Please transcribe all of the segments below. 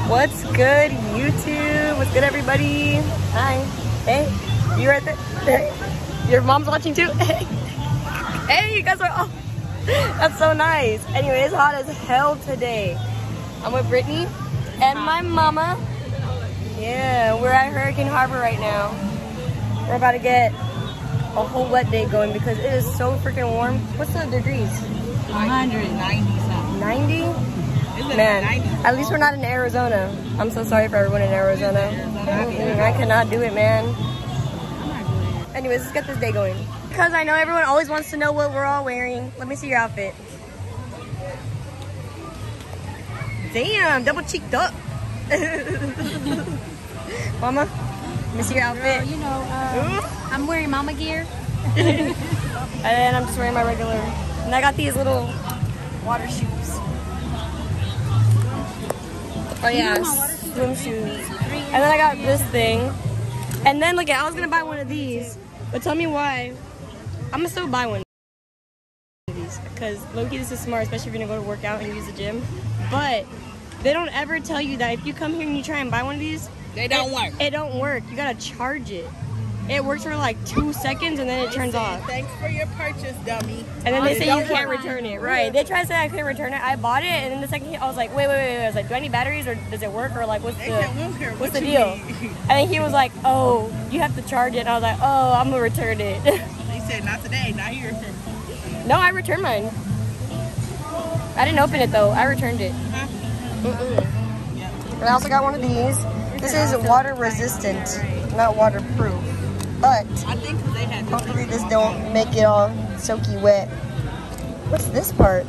What's good, YouTube? What's good, everybody? Hi. Hey, you right there? Your mom's watching too? Hey, you guys are all... That's so nice. Anyway, it's hot as hell today. I'm with Brittany and my mama. Yeah, we're at Hurricane Harbor right now. We're about to get a whole wet day going because it is so freaking warm. What's the degrees? 190 something. 90? Man, at least we're not in Arizona. I'm so sorry for everyone in Arizona. I cannot do it, man. Anyways, let's get this day going. Because I know everyone always wants to know what we're all wearing. Let me see your outfit. Damn, double cheeked up. Mama, let me see your outfit. Girl, you know, I'm wearing mama gear. And I'm just wearing my regular. And I got these little water shoes. Oh yeah, swim shoes. And then I got this thing. And then look, I was gonna buy one of these, but tell me why. I'm gonna still buy one of these because low-key this is smart, especially if you're gonna go to work out and use the gym. But they don't ever tell you that if you come here and you try and buy one of these, They don't work. It don't work. You gotta charge it. It works for like 2 seconds and then it turns off. Thanks for your purchase, dummy. And then they say you can't return it. Right. They try to say I couldn't return it. I bought it and then the second I was like, wait. I was like, do I need batteries or does it work or like what's the deal? And then he was like, oh, you have to charge it. And I was like, oh, I'm gonna return it. He said, not today, not here. No, I returned mine. I didn't open it though. I returned it. And I also got one of these. This is water resistant, not waterproof. But hopefully this don't make it all soaky wet. What's this part?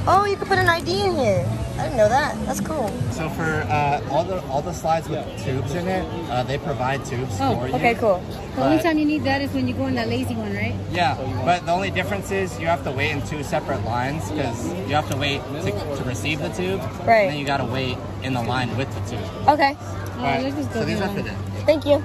Oh, you can put an ID in here. I didn't know that. That's cool. So for all the slides with tubes in it, they provide tubes for you. Okay, cool. The only time you need that is when you go in that lazy one, right? Yeah, but the only difference is you have to wait in 2 separate lines because you have to wait to receive the tube. Right. And then you got to wait in the line with the tube. Okay. Right. So these are for them. Thank you.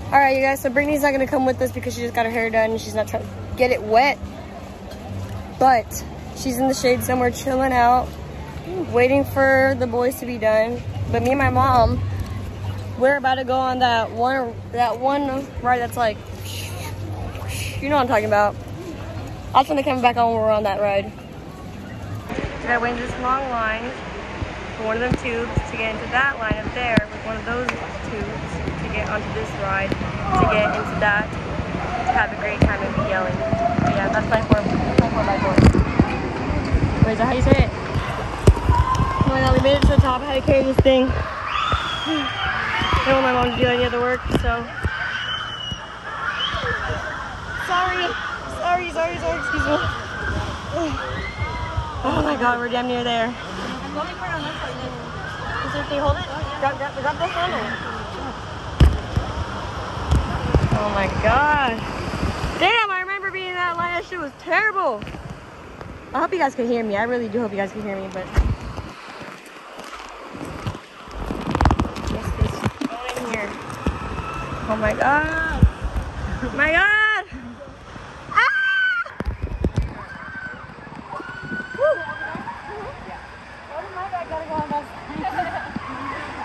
All right, you guys. So Brittany's not gonna come with us because she just got her hair done and she's not trying to get it wet. But she's in the shade somewhere chilling out, waiting for the boys to be done. But me and my mom, we're about to go on that one ride that's like, you know what I'm talking about. I'll turn the camera back on when we're on that ride. So I waited this long line for one of them tubes to get into that line up there with one of those tubes to get onto this ride, to get into that, to have a great time and be yelling. But yeah, that's my 4x4. Wait, is that how you say it? Oh my god, we made it to the top. I had to carry this thing. I don't want my mom to do any other work, so. Sorry, excuse me. Oh my god, we're damn near there. Can you hold it? Grab the handle. Oh my god. Damn, I remember being in that line. That shit was terrible. I hope you guys can hear me. I really do hope you guys can hear me, but go in here. Oh my god. Oh my god. Ah! Woo.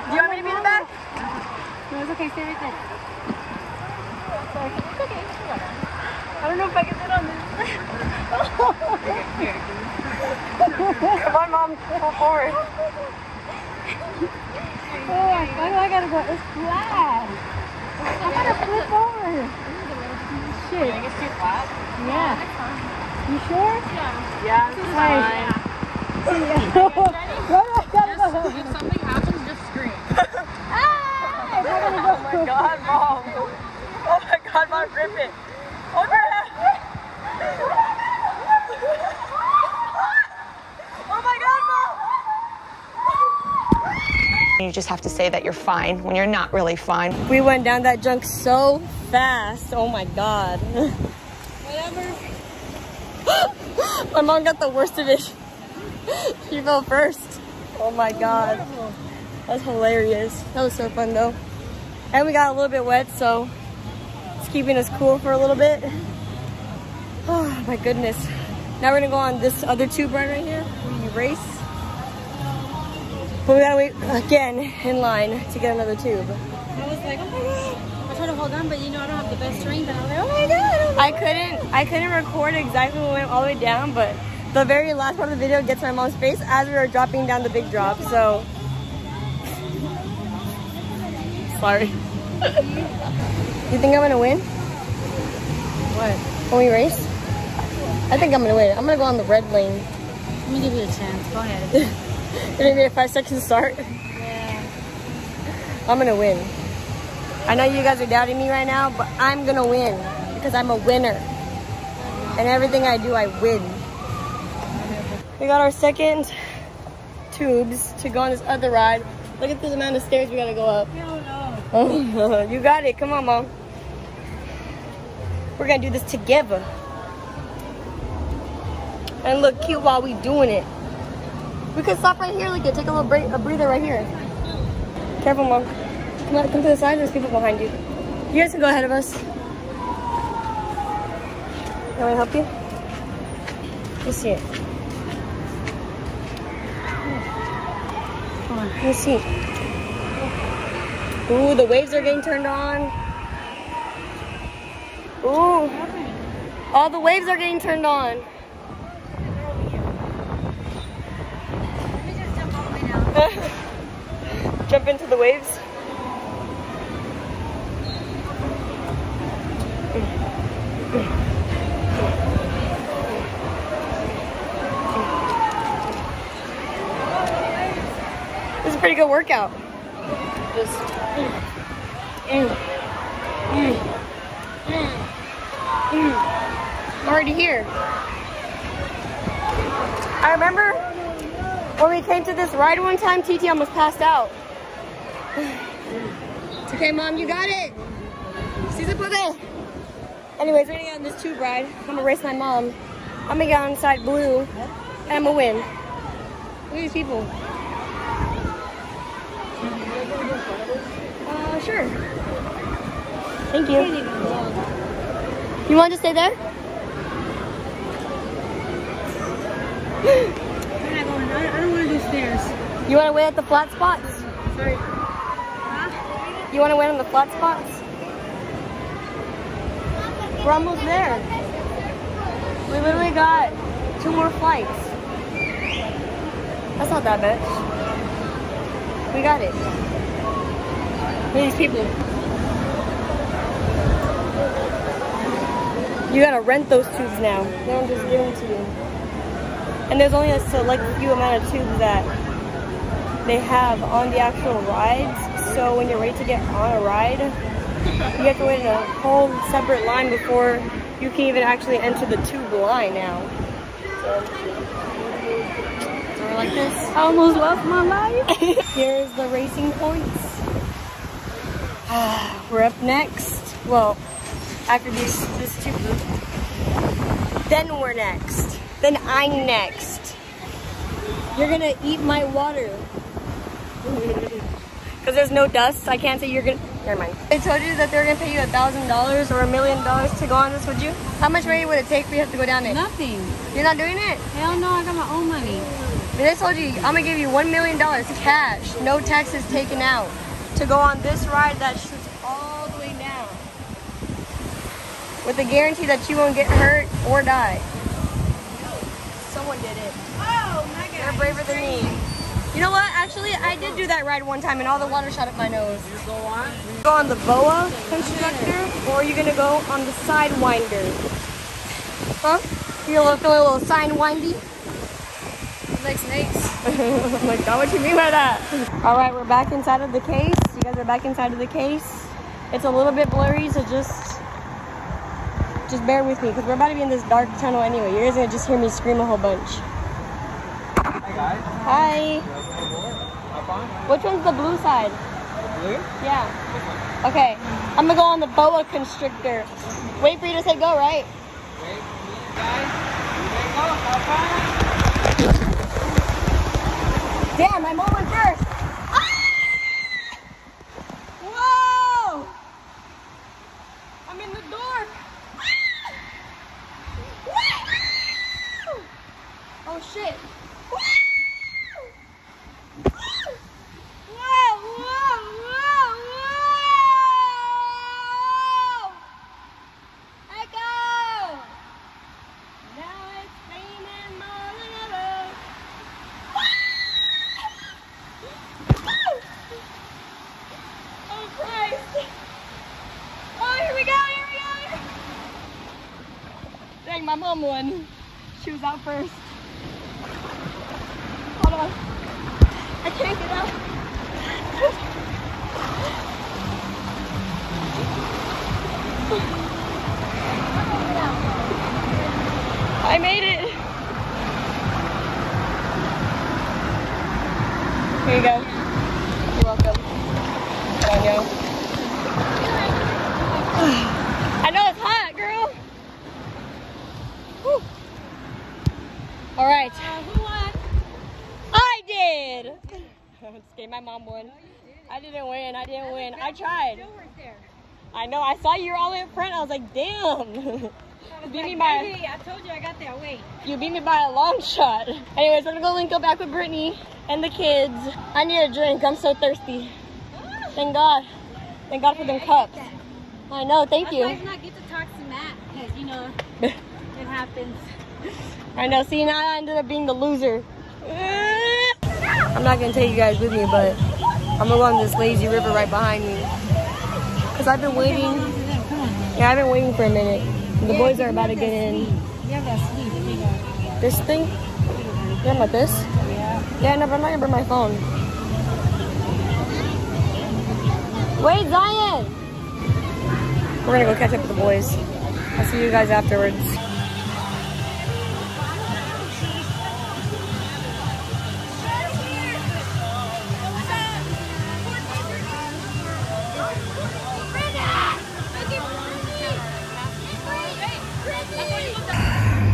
Do you want me to be in the back? No, it's okay. Stay right there. It's okay. I don't know if I can sit on this. Come on, Mom. Pull forward. Oh, why do I gotta go? It's flat. I gotta flip over. Shit. You think it's too flat? Yeah. You sure? Yeah, this is fine. Where do I gotta go? If something happens, just scream. Ah! Oh my god, Mom. Oh my god, Mom, grip it. Oh my god. Oh my god, Mom. You just have to say that you're fine when you're not really fine. We went down that junk so fast. Oh my god. Whatever. My mom got the worst of it. She fell first. Oh my god. That's hilarious. That was so fun though. And we got a little bit wet, so it's keeping us cool for a little bit. Oh my goodness. Now we're gonna go on this other tube ride right here. We race. But we gotta wait again in line to get another tube. I was like, oh my god. I tried to hold on, but you know I don't have the best strength. And I was like, oh my god. I couldn't record exactly when we went all the way down, but the very last part of the video gets my mom's face as we were dropping down the big drop, so. Sorry. You think I'm gonna win? What? When we race? I think I'm gonna win. I'm gonna go on the red lane. Let me give you a chance. Go ahead. Gonna be a 5-second start. Yeah. I'm gonna win. I know you guys are doubting me right now, but I'm gonna win because I'm a winner. And everything I do, I win. We got our second tubes to go on this other ride. Look at the amount of stairs we gotta go up. Oh, you got it. Come on, Mom. We're gonna do this together. And look cute while we doing it. We could stop right here, look it. Take a little break, a breather right here. Careful, Mom. Come on, come to the side. There's people behind you. You guys can go ahead of us. Can I help you? Let me see it. Come on, let me see. Ooh, the waves are getting turned on. Ooh. All the waves are getting turned on. Jump into the waves. This is a pretty good workout. Just I'm already here. I remember when we came to this ride one time, TT almost passed out. It's okay, Mom, you got it. See the puppet. Anyways, we're gonna get on this tube ride. I'm gonna race my mom. I'm gonna get on side blue, and I'm gonna win. Look at these people. Sure. Thank you. You want to stay there? We're not going. I don't want to do stairs. You want to wait at the flat spots? Sorry. You want to wait on the flat spots? We're almost there. We literally got 2 more flights. That's not that bad. We got it. Look at these people. You gotta rent those tubes now. They don't just give them to you. And there's only a select few amount of tubes that they have on the actual rides. So when you're ready to get on a ride, you have to wait in a whole separate line before you can even actually enter the tube line now. So we're like this. I almost lost my life. Here's the racing points. We're up next. Well, after this tube loop. Then we're next. Then I'm next. You're gonna eat my water. Because there's no dust. I can't say you're gonna. Never mind. They told you that they're gonna pay you $1,000 or $1 million to go on this, would you? How much money would it take for you to go down it? Nothing. You're not doing it? Hell no, I got my own money. They told you, I'm gonna give you $1 million cash, no taxes taken out, to go on this ride that shoots all the way down. With the guarantee that you won't get hurt or die. Someone did it. Oh my god. They're braver than me. You know what? Actually, I did do that ride one time and all the water shot up my nose. You go on? Go on the boa constructor, or are you gonna go on the sidewinder? Huh? You're feeling a little sidewindy? Like snakes. Oh my god, what do you mean by that? All right, we're back inside of the case. You guys are back inside of the case. It's a little bit blurry, so just bear with me, because we're about to be in this dark tunnel anyway. You guys are gonna just hear me scream a whole bunch. Hi guys. Hi. Which one's the blue side? Blue? Yeah. Okay, I'm gonna go on the boa constrictor. Wait for you to say go, right? Wait, guys. Go. Damn, I'm over first. Ah! Whoa! I'm in the dark. Ah! Woo! Oh shit. Woo! getting my mom one. She was out first. Hold on. I can't get out. I made it. Here you go. You're welcome. Come on, yo. I know it's hot, girl. Whew. All right. Who won? I did. Just gave my mom one. I didn't win. I didn't win. I tried. You weren't there. I know. I saw you were all the way up front. I was like, damn. You beat me by. I told you I got that weight. You beat me by a long shot. Anyways, I'm gonna go link up back with Brittany and the kids. I need a drink. I'm so thirsty. Thank God. Thank God for them cups. I know. Thank you. That's why it's not good to talk to Matt, because you know it happens. I know. See, now I ended up being the loser. I'm not gonna take you guys with me, but I'm gonna go on this lazy river right behind me. Cause I've been waiting. Yeah, I've been waiting for a minute. The boys are about to get in. You have that sleep. This thing? You talking about this? Yeah, no, but I'm not gonna bring my phone. Wait, Zion! We're gonna go catch up with the boys. I'll see you guys afterwards.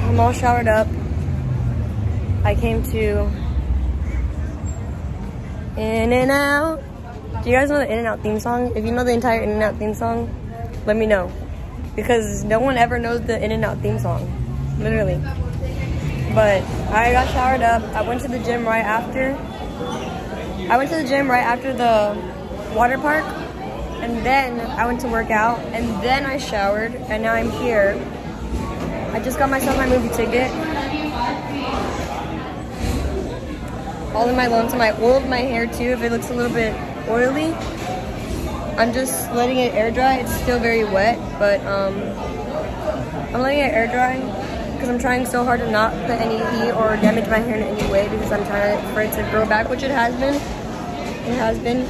I'm all showered up. I came to In-N-Out. Do you guys know the In-N-Out theme song? If you know the entire In-N-Out theme song, let me know. Because no one ever knows the In-N-Out theme song. Literally. But I got showered up. I went to the gym right after. The water park. And then I went to work out. And then I showered. And now I'm here. I just got myself my movie ticket. All in my lonesome. I oiled my hair too if it looks a little bit oily. I'm just letting it air dry. It's still very wet, but I'm letting it air dry because I'm trying so hard to not put any heat or damage my hair in any way because I'm trying for it to grow back, which it has been. It has been.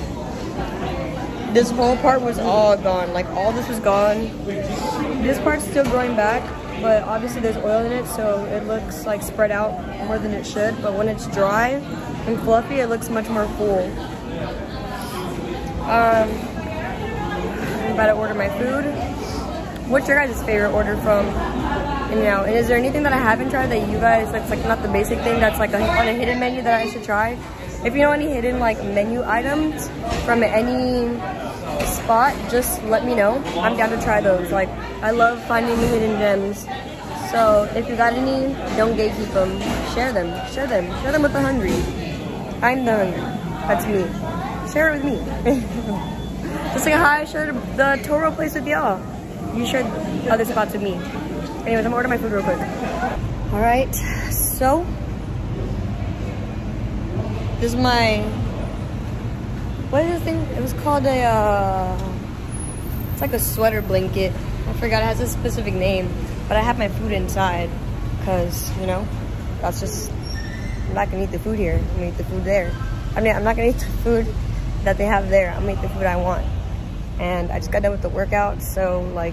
This whole part was all gone. Like all this was gone. This part's still growing back. But obviously there's oil in it, so it looks like spread out more than it should. But when it's dry and fluffy, it looks much more full. I'm about to order my food. What's your guys' favorite order from In-N-Out? And is there anything that I haven't tried that you guys, that's like not the basic thing, that's like on a hidden menu that I should try? If you know any hidden like menu items from any spot, just let me know. I'm down to try those. Like, I love finding new hidden gems. So if you got any, don't gatekeep them. Share them. Share them. Share them with the hungry. I'm the hungry. That's me. Share it with me. Just like how I shared the Toro place with y'all. You shared other spots with me. Anyways, I'm gonna order my food real quick. All right. So this is my. What is this thing? It was called a, it's like a sweater blanket. I forgot, it has a specific name, but I have my food inside because, you know, that's just, I'm not gonna eat the food here. I'm gonna eat the food there. I mean, I'm not gonna eat the food that they have there. I'm gonna eat the food I want. And I just got done with the workout, so like,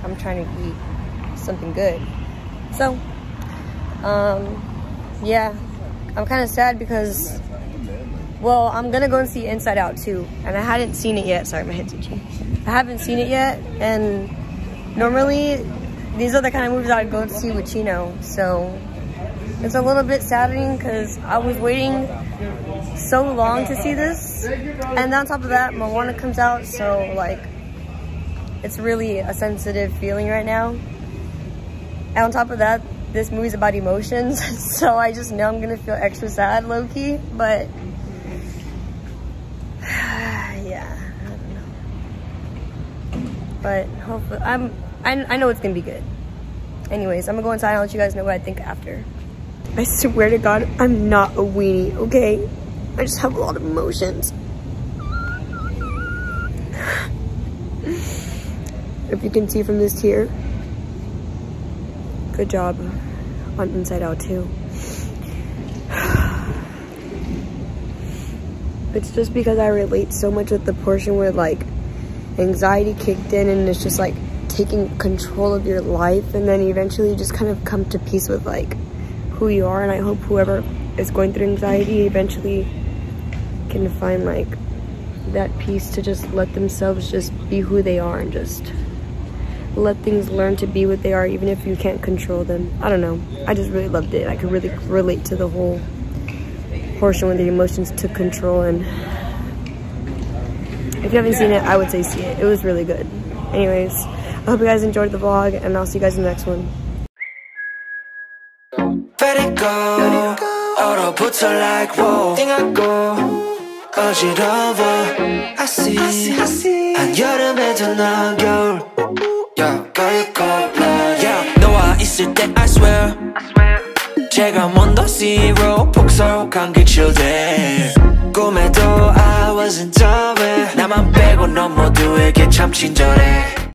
I'm trying to eat something good. So, yeah, I'm kind of sad because, well, I'm gonna go and see Inside Out too, and I hadn't seen it yet. Sorry, my head's itchy. I haven't seen it yet, and normally these are the kind of movies I would go and see with Chino. So it's a little bit saddening because I was waiting so long to see this, and on top of that, Moana comes out, so like it's really a sensitive feeling right now. And on top of that, this movie's about emotions, so I just know I'm gonna feel extra sad, low-key, but yeah, I don't know. But hopefully, I know it's gonna be good. Anyways, I'm gonna go inside and let you guys know what I think after. I swear to God, I'm not a weenie, okay? I just have a lot of emotions. If you can see from this tear. Good job on Inside Out too. It's just because I relate so much with the portion where like anxiety kicked in and it's just like taking control of your life, and then eventually you just kind of come to peace with like who you are. And I hope whoever is going through anxiety eventually can find like that peace to just let themselves just be who they are and just let things learn to be what they are, even if you can't control them. I don't know, I just really loved it. I could really relate to the whole portion when the emotions took control, and if you haven't seen it, I would say see it. It was really good. Anyways, I hope you guys enjoyed the vlog, and I'll see you guys in the next one. Let it go. 얼어붙어 like whoa. 띵하고 어지러워. I see. 한여름에도 넌 겨울. Yeah, girl, you cold blood. Yeah, 너와 있을 때 I swear. 제가 먼저 zero 폭설한 기출들. 꿈에도 I wasn't dumb. 나만 빼고 넌 모두에게 참 친절해.